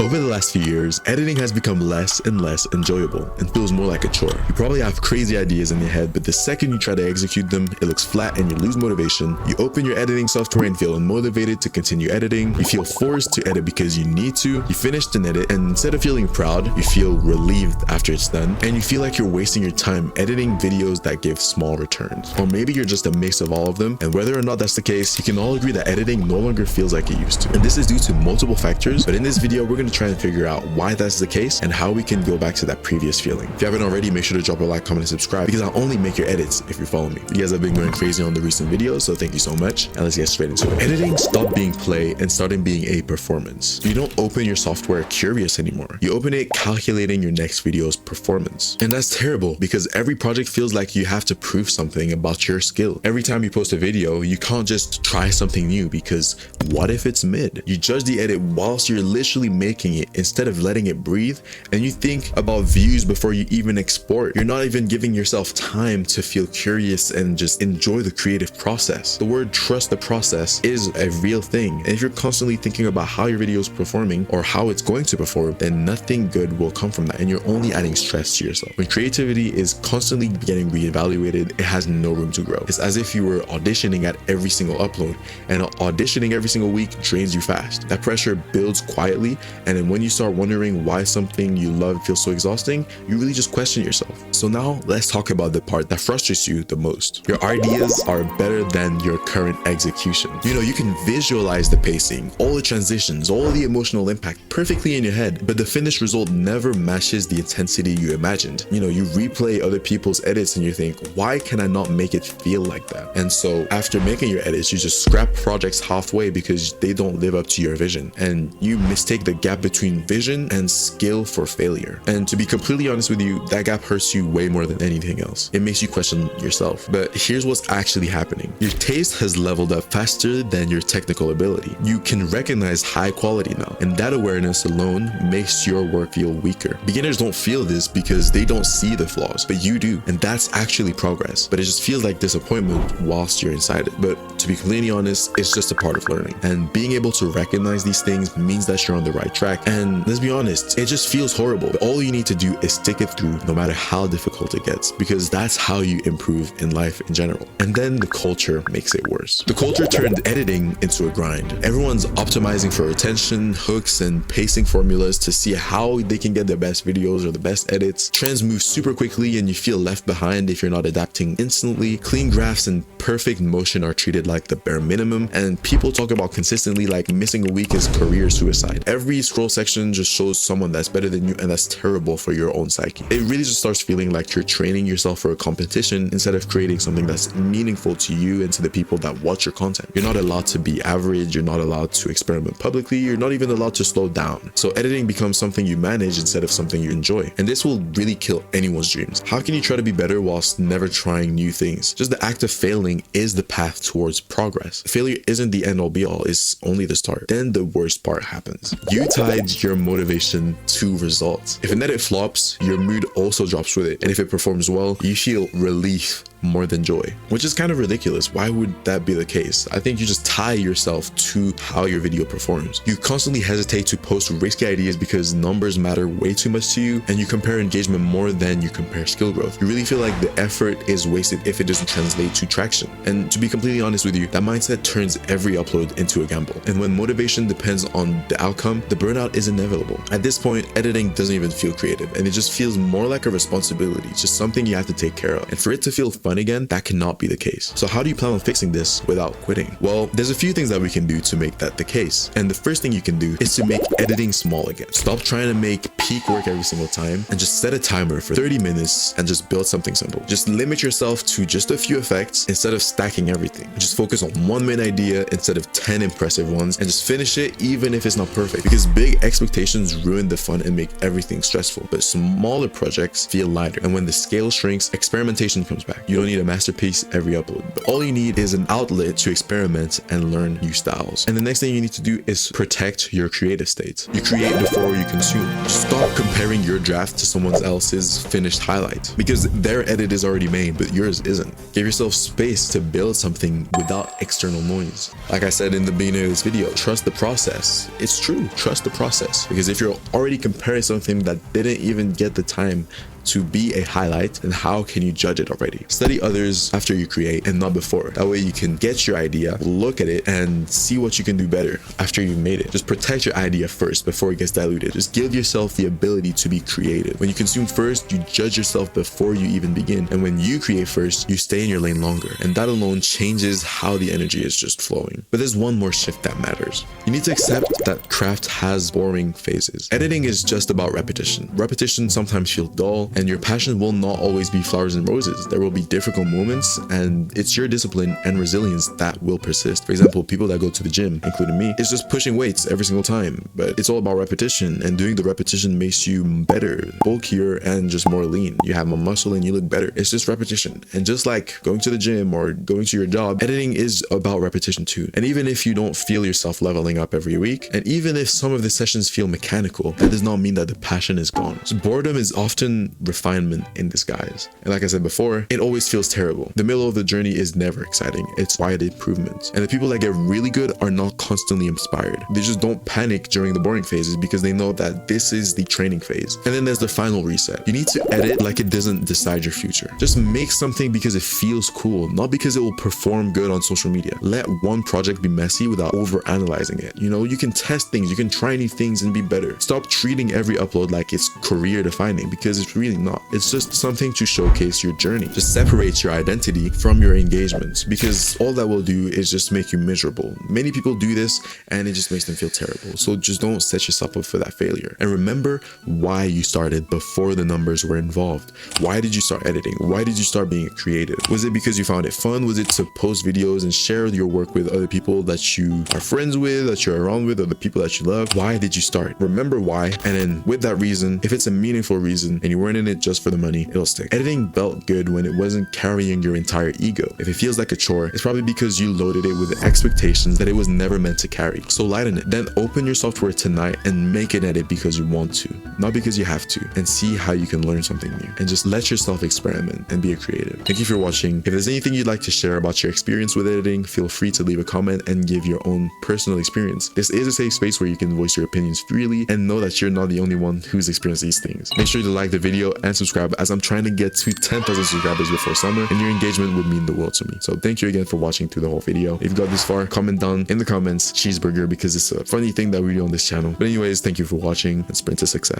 Over the last few years, editing has become less and less enjoyable and feels more like a chore. You probably have crazy ideas in your head, but the second you try to execute them, it looks flat and you lose motivation. You open your editing software and feel unmotivated to continue editing. You feel forced to edit because you need to. You finished an edit and instead of feeling proud, you feel relieved after it's done. And you feel like you're wasting your time editing videos that give small returns. Or maybe you're just a mix of all of them, and whether or not that's the case, you can all agree that editing no longer feels like it used to. And this is due to multiple factors, but in this video, we're going to try and figure out why that's the case and how we can go back to that previous feeling. If you haven't already, make sure to drop a like, comment, and subscribe because I'll only make your edits if you follow me. You guys have been going crazy on the recent videos, so thank you so much. And let's get straight into it. Editing stopped being play and started being a performance. You don't open your software curious anymore. You open it calculating your next video's performance. And that's terrible because every project feels like you have to prove something about your skill. Every time you post a video, you can't just try something new because what if it's mid? You judge the edit whilst you're literally making it instead of letting it breathe, and you think about views before you even export. You're not even giving yourself time to feel curious and just enjoy the creative process. The word trust the process is a real thing, and if you're constantly thinking about how your video is performing or how it's going to perform, then nothing good will come from that, and you're only adding stress to yourself. When creativity is constantly getting reevaluated, it has no room to grow. It's as if you were auditioning at every single upload, and auditioning every single week drains you fast. That pressure builds quietly, and then when you start wondering why something you love feels so exhausting, you really just question yourself. So now let's talk about the part that frustrates you the most. Your ideas are better than your current execution. You can visualize the pacing, all the transitions, all the emotional impact perfectly in your head, but the finished result never matches the intensity you imagined. You replay other people's edits and you think, why can I not make it feel like that? And so after making your edits, you just scrap projects halfway because they don't live up to your vision, and you mistake the gap between vision and skill for failure. And to be completely honest with you, that gap hurts you way more than anything else. It makes you question yourself. But here's what's actually happening. Your taste has leveled up faster than your technical ability. You can recognize high quality now, and that awareness alone makes your work feel weaker. Beginners don't feel this because they don't see the flaws, but you do, and that's actually progress. But it just feels like disappointment whilst you're inside it. But to be completely honest, it's just a part of learning, and being able to recognize these things means that you're on the right track. And let's be honest, it just feels horrible, but all you need to do is stick it through no matter how difficult it gets, because that's how you improve in life in general. And then the culture makes it worse. The culture turned editing into a grind. Everyone's optimizing for attention, hooks, and pacing formulas to see how they can get the best videos or the best edits. Trends move super quickly and you feel left behind if you're not adapting instantly. Clean graphs and perfect motion are treated like the bare minimum, and people talk about consistently like missing a week is career suicide. Every scroll section just shows someone that's better than you, and that's terrible for your own psyche. It really just starts feeling like you're training yourself for a competition instead of creating something that's meaningful to you and to the people that watch your content. You're not allowed to be average, you're not allowed to experiment publicly, you're not even allowed to slow down. So editing becomes something you manage instead of something you enjoy. And this will really kill anyone's dreams. How can you try to be better whilst never trying new things? Just the act of failing is the path towards progress. Failure isn't the end all be all, it's only the start. Then the worst part happens. You tied your motivation to results. If an edit flops, your mood also drops with it. And if it performs well, you feel relief more than joy, which is kind of ridiculous. Why would that be the case? I think you just tie yourself to how your video performs. You constantly hesitate to post risky ideas because numbers matter way too much to you, and you compare engagement more than you compare skill growth. You really feel like the effort is wasted if it doesn't translate to traction. And to be completely honest with you, that mindset turns every upload into a gamble. And when motivation depends on the outcome, the burnout is inevitable. At this point, editing doesn't even feel creative, and it just feels more like a responsibility, just something you have to take care of. And for it to feel fun again, that cannot be the case. So how do you plan on fixing this without quitting? Well, there's a few things that we can do to make that the case. And the first thing you can do is to make editing small again. Stop trying to make peak work every single time and just set a timer for 30 minutes and just build something simple. Just limit yourself to just a few effects instead of stacking everything. Just focus on one main idea instead of 10 impressive ones, and just finish it even if it's not perfect, because big expectations ruin the fun and make everything stressful. But smaller projects feel lighter, and when the scale shrinks, experimentation comes back. You don't need a masterpiece every upload, but all you need is an outlet to experiment and learn new styles. And the next thing you need to do is protect your creative state. You create before you consume. Stop comparing your draft to someone else's finished highlight, because their edit is already made but yours isn't. Give yourself space to build something without external noise. Like I said in the beginning of this video, trust the process. It's true, trust the process. Because if you're already comparing something that didn't even get the time to be a highlight, then how can you judge it already? Study others after you create and not before. That way you can get your idea, look at it, and see what you can do better after you've made it. Just protect your idea first before it gets diluted. Just give yourself the ability to be creative. When you consume first, you judge yourself before you even begin. And when you create first, you stay in your lane longer. And that alone changes how the energy is just flowing. But there's one more shift that matters. You need to accept that craft has boring phases. Editing is just about repetition. Repetition sometimes feels dull, and your passion will not always be flowers and roses. There will be difficult moments, and it's your discipline and resilience that will persist. For example, people that go to the gym, including me, it's just pushing weights every single time, but it's all about repetition, and doing the repetition makes you better, bulkier, and just more lean. You have more muscle and you look better. It's just repetition. And just like going to the gym or going to your job, editing is about repetition too. And even if you don't feel yourself leveling up every week, and even if some of the sessions feel mechanical, that does not mean that the passion is gone. So boredom is often refinement in disguise. And like I said before, it always feels terrible. The middle of the journey is never exciting. It's quiet improvement. And the people that get really good are not constantly inspired. They just don't panic during the boring phases because they know that this is the training phase. And then there's the final reset. You need to edit like it doesn't decide your future. Just make something because it feels cool, not because it will perform good on social media. Let one project be messy without over-analyzing it. You know, you can test things, you can try new things and be better. Stop treating every upload like it's career defining, because it's really not. It's just something to showcase your journey. Just separate your identity from your engagements, because all that will do is just make you miserable. Many people do this and it just makes them feel terrible. So just don't set yourself up for that failure. And remember why you started before the numbers were involved. Why did you start editing? Why did you start being creative? Was it because you found it fun? Was it to post videos and share your work with other people that you are friends with, that you're around with, or the people that you love? Why did you start? Remember why, and then with that reason, if it's a meaningful reason and you weren't in it just for the money, it'll stick. Editing felt good when it wasn't carrying your entire ego. If it feels like a chore, it's probably because you loaded it with expectations that it was never meant to carry. So lighten it. Then open your software tonight and make an edit because you want to, not because you have to, and see how you can learn something new. And just let yourself experiment and be a creative. Thank you for watching. If there's anything you'd like to share about your experience with editing, feel free to leave a comment and give your own personal experience. This is a safe space where you can voice your opinions freely and know that you're not the only one who's experienced these things. Make sure to like the video and subscribe, as I'm trying to get to 10,000 subscribers before summer, and your engagement would mean the world to me. So thank you again for watching through the whole video. If you got this far, comment down in the comments cheeseburger, because it's a funny thing that we do on this channel. But anyways, thank you for watching and sprint to success.